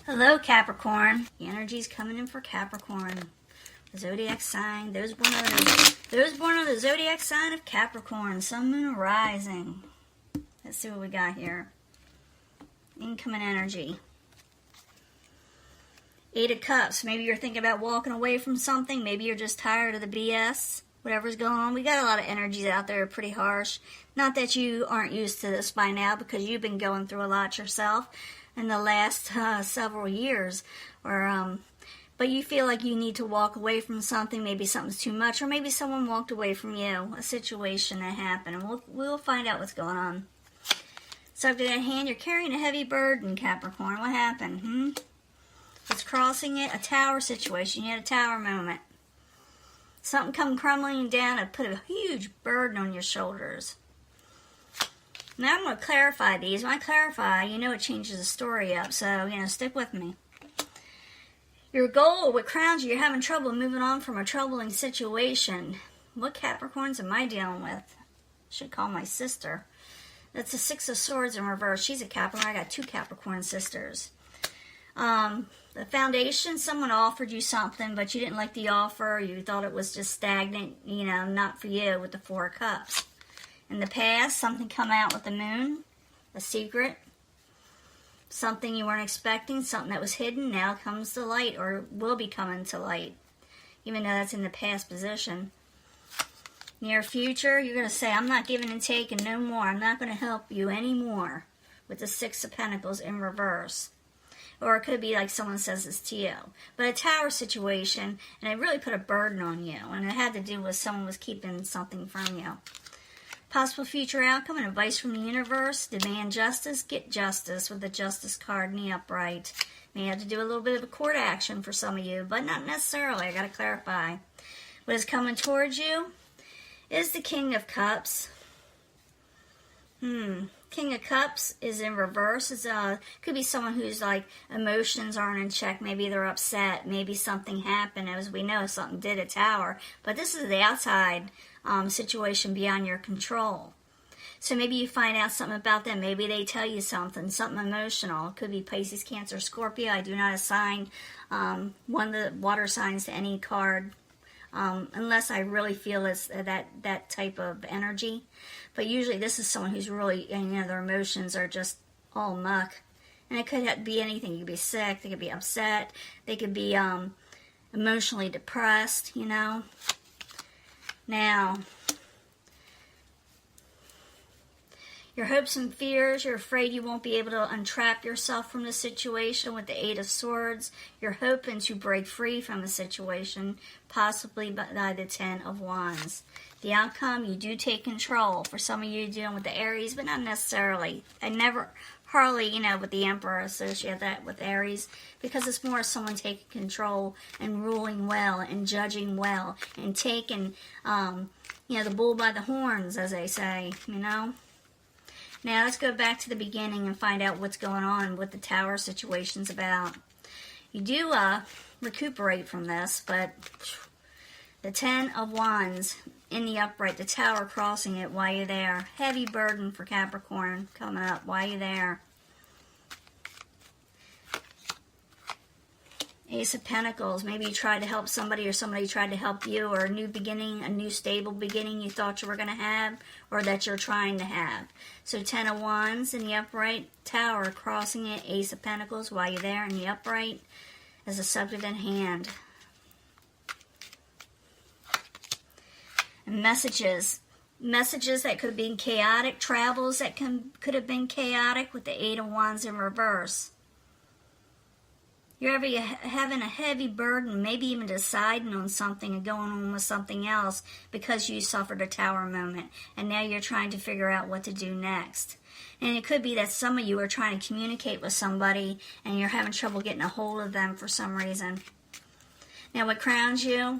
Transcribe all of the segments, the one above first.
Hello, Capricorn. The energy's coming in for Capricorn. The zodiac sign. Those born on the zodiac sign of Capricorn. Sun, moon, rising. Let's see what we got here. Incoming energy. 8 of Cups. Maybe you're thinking about walking away from something. Maybe you're just tired of the BS. Whatever's going on. We got a lot of energies out there pretty harsh. Not that you aren't used to this by now, because you've been going through a lot yourself in the last several years. But you feel like you need to walk away from something. Maybe something's too much, or maybe someone walked away from you. A situation that happened. And we'll find out what's going on. Subject at hand, you're carrying a heavy burden, Capricorn. What happened? It's crossing it. A tower situation. You had a tower moment. Something come crumbling down and put a huge burden on your shoulders. Now I'm going to clarify these. When I clarify, it changes the story up. So, stick with me. Your goal, what crowns you, you're having trouble moving on from a troubling situation. What Capricorns am I dealing with? Should call my sister. That's the 6 of Swords in reverse. She's a Capricorn. I got 2 Capricorn sisters. The foundation, someone offered you something, but you didn't like the offer. You thought it was just stagnant, not for you, with the 4 of Cups. In the past, something come out with the moon, a secret, something you weren't expecting, something that was hidden, now comes to light, or will be coming to light, even though that's in the past position. Near future, you're going to say, I'm not giving and taking no more. I'm not going to help you anymore, with the 6 of Pentacles in reverse. Or it could be like someone says this to you. But a tower situation, and it really put a burden on you. And it had to do with someone was keeping something from you. Possible future outcome and advice from the universe. Demand justice, get justice with the Justice card in the upright. May have to do a little bit of a court action for some of you, but not necessarily. I got to clarify. What is coming towards you is the King of Cups. King of Cups is in reverse. It's could be someone whose emotions aren't in check. Maybe they're upset. Maybe something happened. As we know, something did a tower. But this is the outside situation beyond your control. So maybe you find out something about them. Maybe they tell you something emotional. It could be Pisces, Cancer, Scorpio. I do not assign one of the water signs to any card. Unless I really feel it's that type of energy. But usually this is someone who's really, their emotions are just all muck. And it could be anything. You could be sick, they could be upset, they could be emotionally depressed, Now, your hopes and fears, you're afraid you won't be able to untrap yourself from the situation with the 8 of Swords. You're hoping to break free from the situation, possibly by the 10 of Wands. The outcome, you do take control. For some of you dealing with the Aries, but not necessarily. I never, hardly, with the Emperor associate that with Aries, because it's more someone taking control and ruling well and judging well and taking, the bull by the horns, as they say, Now let's go back to the beginning and find out what's going on, what the tower situation's about. You do recuperate from this, but the 10 of Wands in the upright, the tower crossing it while you're there. Heavy burden for Capricorn coming up while you're there. Ace of Pentacles. Maybe you tried to help somebody or somebody tried to help you, or a new beginning, a new stable beginning you thought you were going to have or that you're trying to have. So 10 of Wands in the upright, tower crossing it, Ace of Pentacles while you're there in the upright as a subject in hand. And messages that could have been chaotic, travels that could have been chaotic with the 8 of Wands in reverse. You're having a heavy burden, maybe even deciding on something and going on with something else because you suffered a tower moment. And now you're trying to figure out what to do next. And it could be that some of you are trying to communicate with somebody and you're having trouble getting a hold of them for some reason. Now what crowns you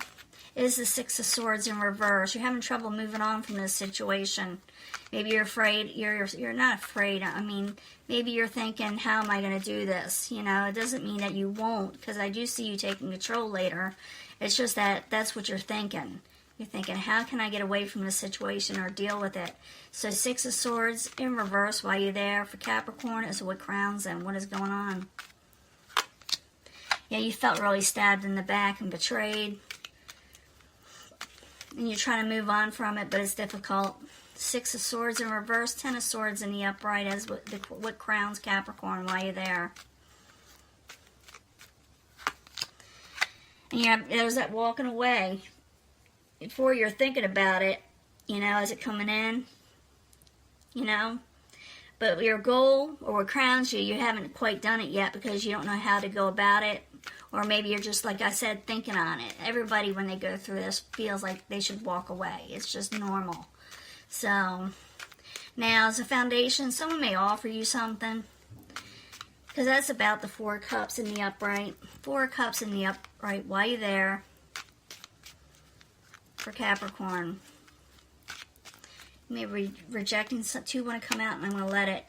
is the 6 of Swords in reverse. You're having trouble moving on from this situation. Maybe you're afraid. You're not afraid. Maybe you're thinking, how am I going to do this? It doesn't mean that you won't, because I do see you taking control later. It's just that that's what you're thinking. You're thinking, how can I get away from this situation or deal with it? So 6 of Swords in reverse while you're there for Capricorn is what crowns them. What is going on? Yeah, you felt really stabbed in the back and betrayed. And you're trying to move on from it, but it's difficult. 6 of Swords in reverse, 10 of Swords in the upright as what crowns Capricorn while you're there. And there's that walking away. Before you're thinking about it, you know, is it coming in? You know? But your goal, or what crowns you, you haven't quite done it yet because you don't know how to go about it. Or maybe you're just, like I said, thinking on it. Everybody, when they go through this, feels like they should walk away. It's just normal. So, now as a foundation, someone may offer you something. Because that's about the 4 of Cups in the upright. 4 of Cups in the upright while you're there. For Capricorn. You may be rejecting, 2 want to come out and I'm going to let it.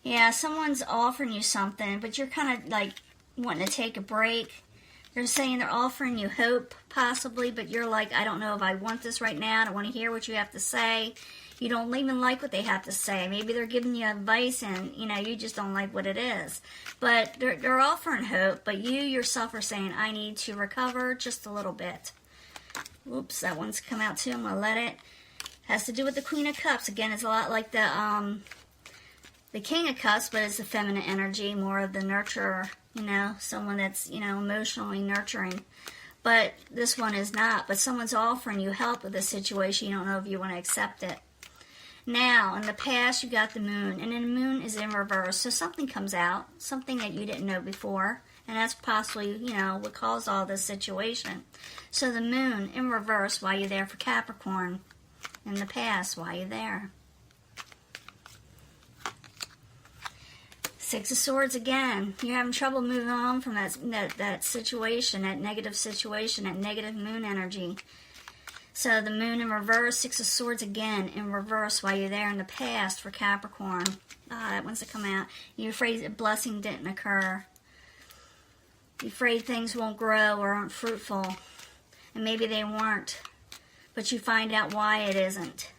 Yeah, someone's offering you something, but you're kind of like wanting to take a break. They're saying they're offering you hope, possibly, but you're like, I don't know if I want this right now. I don't want to hear what you have to say. You don't even like what they have to say. Maybe they're giving you advice and, you know, you just don't like what it is. But they're offering hope, but you yourself are saying, I need to recover just a little bit. Oops, that one's come out too. I'm going to let it. Has to do with the Queen of Cups. Again, it's a lot like the King of Cups, but it's the feminine energy, more of the nurturer, you know, someone that's, you know, emotionally nurturing. But this one is not. But someone's offering you help with this situation. You don't know if you want to accept it. Now, in the past, you got the Moon, and then the Moon is in reverse. So something comes out, something that you didn't know before, and that's possibly, you know, what caused all this situation. So the Moon in reverse while you're there for Capricorn. In the past while you're there. 6 of Swords again. You're having trouble moving on from that situation, that negative situation, that negative Moon energy. So the Moon in reverse, 6 of Swords again in reverse while you're there in the past for Capricorn. That one's to come out. You're afraid that blessing didn't occur. You're afraid things won't grow or aren't fruitful. And maybe they weren't. But you find out why it isn't.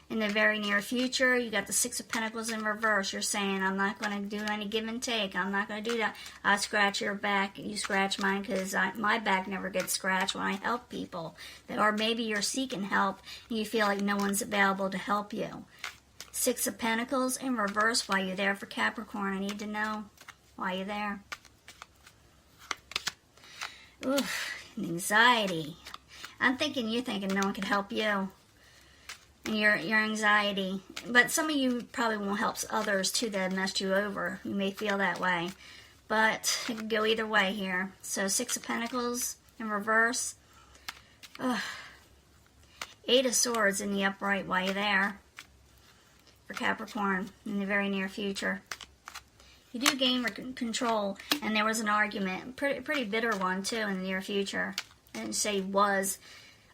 In the very near future, you got the 6 of Pentacles in reverse. You're saying, I'm not going to do any give and take. I'm not going to do that. I scratch your back, you scratch mine, because my back never gets scratched when I help people. Or maybe you're seeking help, and you feel like no one's available to help you. 6 of Pentacles in reverse while you're there for Capricorn. I need to know why you're there. Oof, anxiety. I'm thinking you're thinking no one can help you. And your anxiety. But some of you probably won't help others too that messed you over. You may feel that way. But it can go either way here. So 6 of Pentacles in reverse. Ugh. 8 of Swords in the upright while you're there. For Capricorn in the very near future. You do gain control. And there was an argument. Pretty bitter one too in the near future. I didn't say was.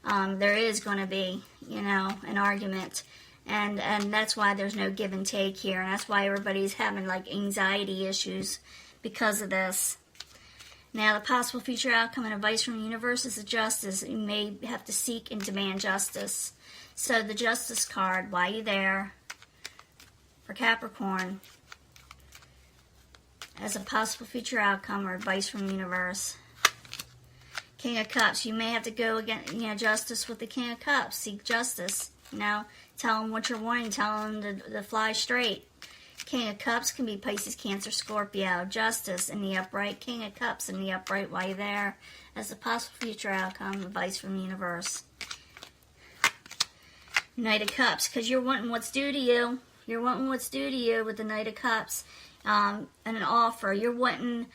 There is going to be, you know, an argument. And that's why there's no give and take here. And that's why everybody's having, like, anxiety issues because of this. Now, the possible future outcome and advice from the universe is the Justice. You may have to seek and demand justice. So, the Justice card, while you're there, for Capricorn, as a possible future outcome or advice from the universe. King of Cups, you may have to go against, you know, justice with the King of Cups. Seek justice, you know. Tell them what you're wanting. Tell them to fly straight. King of Cups can be Pisces, Cancer, Scorpio. Justice in the upright. King of Cups in the upright while you're there. As a possible future outcome, advice from the universe. Knight of Cups, because you're wanting what's due to you. You're wanting what's due to you with the Knight of Cups. And an offer. You're wanting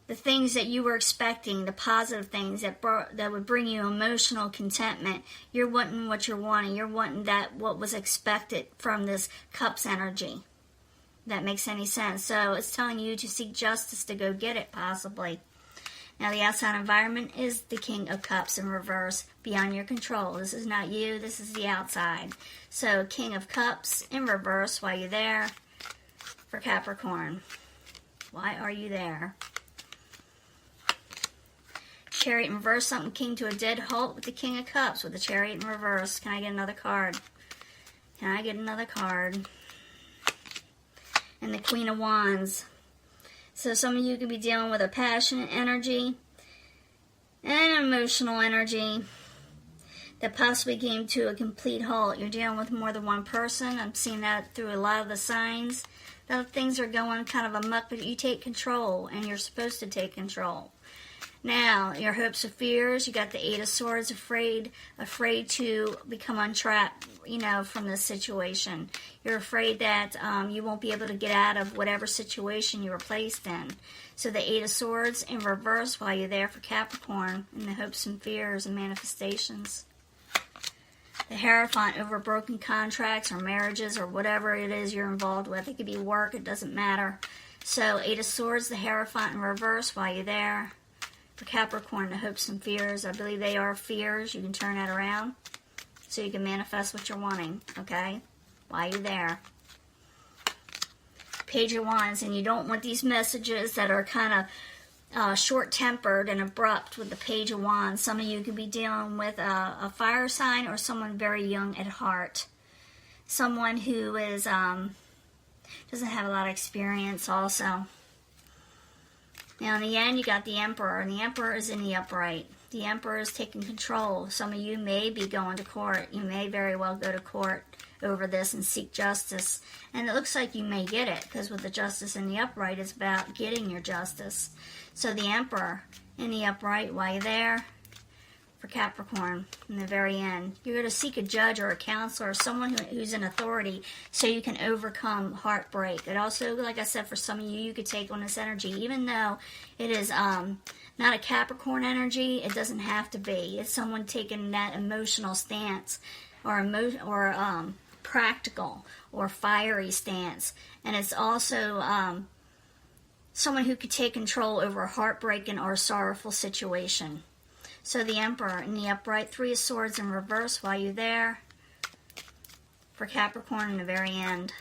the things that you were expecting, the positive things that would bring you emotional contentment. You're wanting what you're wanting. You're wanting that what was expected from this Cups energy. That makes any sense. So it's telling you to seek justice to go get it, possibly. Now the outside environment is the King of Cups in reverse, beyond your control. This is not you. This is the outside. So King of Cups in reverse while you're there for Capricorn. Why are you there? Chariot in reverse, something came to a dead halt with the King of Cups with the Chariot in reverse. Can I get another card? Can I get another card? And the Queen of Wands. So some of you could be dealing with a passionate energy. And emotional energy that possibly came to a complete halt. You're dealing with more than one person. I'm seeing that through a lot of the signs. That things are going kind of amok, but you take control, and you're supposed to take control. Now, your hopes or fears, you got the Eight of Swords, afraid to become untrapped, from this situation. You're afraid that you won't be able to get out of whatever situation you were placed in. So the Eight of Swords in reverse while you're there for Capricorn, in the hopes and fears and manifestations. The Hierophant over broken contracts or marriages or whatever it is you're involved with. It could be work, it doesn't matter. So Eight of Swords, the Hierophant in reverse while you're there. For Capricorn, the hopes and fears. I believe they are fears. You can turn that around so you can manifest what you're wanting, okay? While you're there. Page of Wands, and you don't want these messages that are kind of short-tempered and abrupt with the Page of Wands. Some of you could be dealing with a fire sign or someone very young at heart. Someone who is doesn't have a lot of experience also. Now in the end, you got the Emperor, and the Emperor is in the upright. The Emperor is taking control. Some of you may be going to court. You may very well go to court over this and seek justice. And it looks like you may get it, because with the Justice in the upright, it's about getting your justice. So the Emperor in the upright while you're there for Capricorn in the very end. You're going to seek a judge or a counselor or someone who's in authority so you can overcome heartbreak. It also, like I said, for some of you, you could take on this energy. Even though it is not a Capricorn energy, it doesn't have to be. It's someone taking that emotional stance or practical or fiery stance. And it's also someone who could take control over a heartbreaking or sorrowful situation. So the Emperor in the upright, Three of Swords in reverse while you're there for Capricorn in the very end.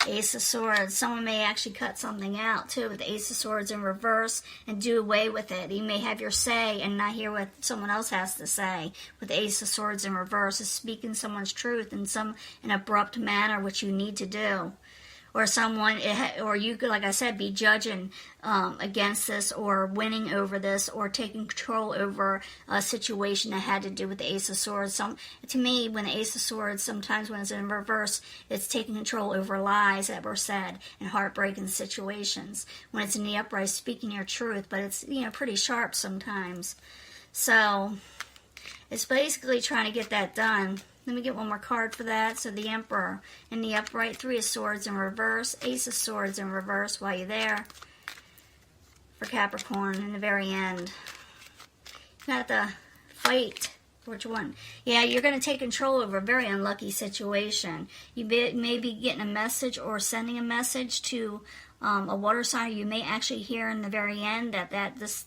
Ace of Swords. Someone may actually cut something out too with the Ace of Swords in reverse and do away with it. You may have your say and not hear what someone else has to say. With the Ace of Swords in reverse is speaking someone's truth in an abrupt manner, which you need to do. Or or you could, like I said, be judging against this or winning over this or taking control over a situation that had to do with the Ace of Swords. To me, when the Ace of Swords, sometimes when it's in reverse, it's taking control over lies that were said in heartbreaking situations. When it's in the upright, speaking your truth, but it's pretty sharp sometimes. So it's basically trying to get that done. Let me get one more card for that. So the Emperor in the upright, Three of Swords in reverse, Ace of Swords in reverse while you're there for Capricorn in the very end. You got the Fight. Which one? Yeah, you're going to take control over a very unlucky situation. You may be getting a message or sending a message to a water sign. You may actually hear in the very end that this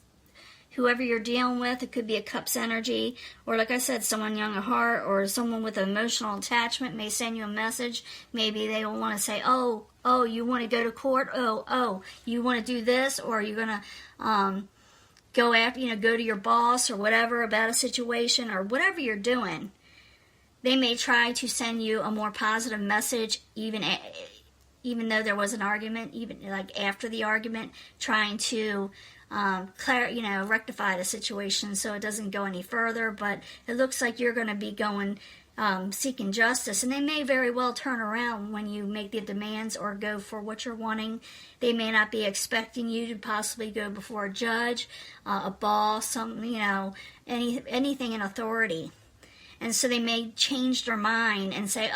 whoever you're dealing with, it could be a Cups energy, or like I said, someone young at heart, or someone with emotional attachment may send you a message. Maybe they will want to say, oh, you want to go to court? Oh, you want to do this, or you're going to go to your boss or whatever about a situation, or whatever you're doing. They may try to send you a more positive message, even though there was an argument, even like after the argument, trying to rectify the situation so it doesn't go any further. But it looks like you're going to be going seeking justice, and they may very well turn around when you make the demands or go for what you're wanting. They may not be expecting you to possibly go before a judge, a boss, anything in authority. And so they may change their mind and say,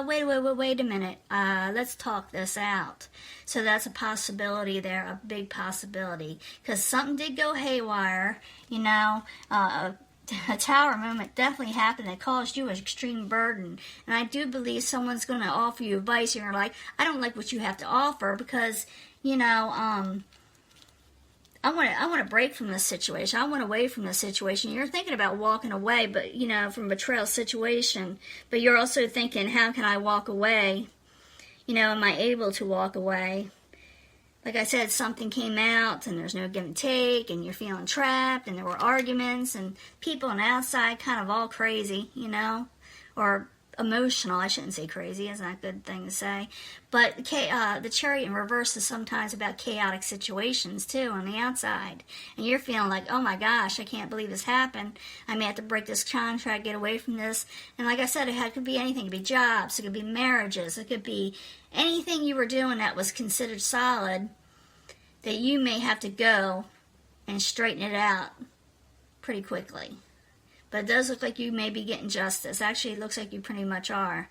wait a minute, let's talk this out. So that's a possibility there, a big possibility. Because something did go haywire, a tower moment definitely happened that caused you an extreme burden. And I do believe someone's going to offer you advice, and you're like, I don't like what you have to offer because, I want to break from this situation. I want away from this situation. You're thinking about walking away, but from a betrayal situation. But you're also thinking, how can I walk away? Am I able to walk away? Like I said, something came out, and there's no give and take, and you're feeling trapped, and there were arguments, and people on the outside kind of all crazy, or emotional. I shouldn't say crazy, isn't that a good thing to say? But the Chariot in reverse is sometimes about chaotic situations too on the outside. And you're feeling like, oh my gosh, I can't believe this happened. I may have to break this contract, get away from this. And like I said, it could be anything. It could be jobs, it could be marriages, it could be anything you were doing that was considered solid that you may have to go and straighten it out pretty quickly. But it does look like you may be getting justice. Actually, it looks like you pretty much are.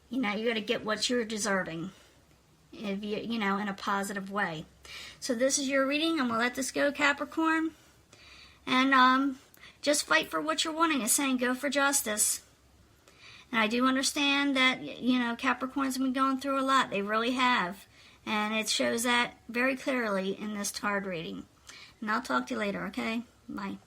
You know, you got to get what you're deserving, if you know, in a positive way. So this is your reading. I'm going to let this go, Capricorn. And just fight for what you're wanting. It's saying go for justice. And I do understand that, you know, Capricorns have been going through a lot. They really have. And it shows that very clearly in this card reading. And I'll talk to you later, okay? Bye.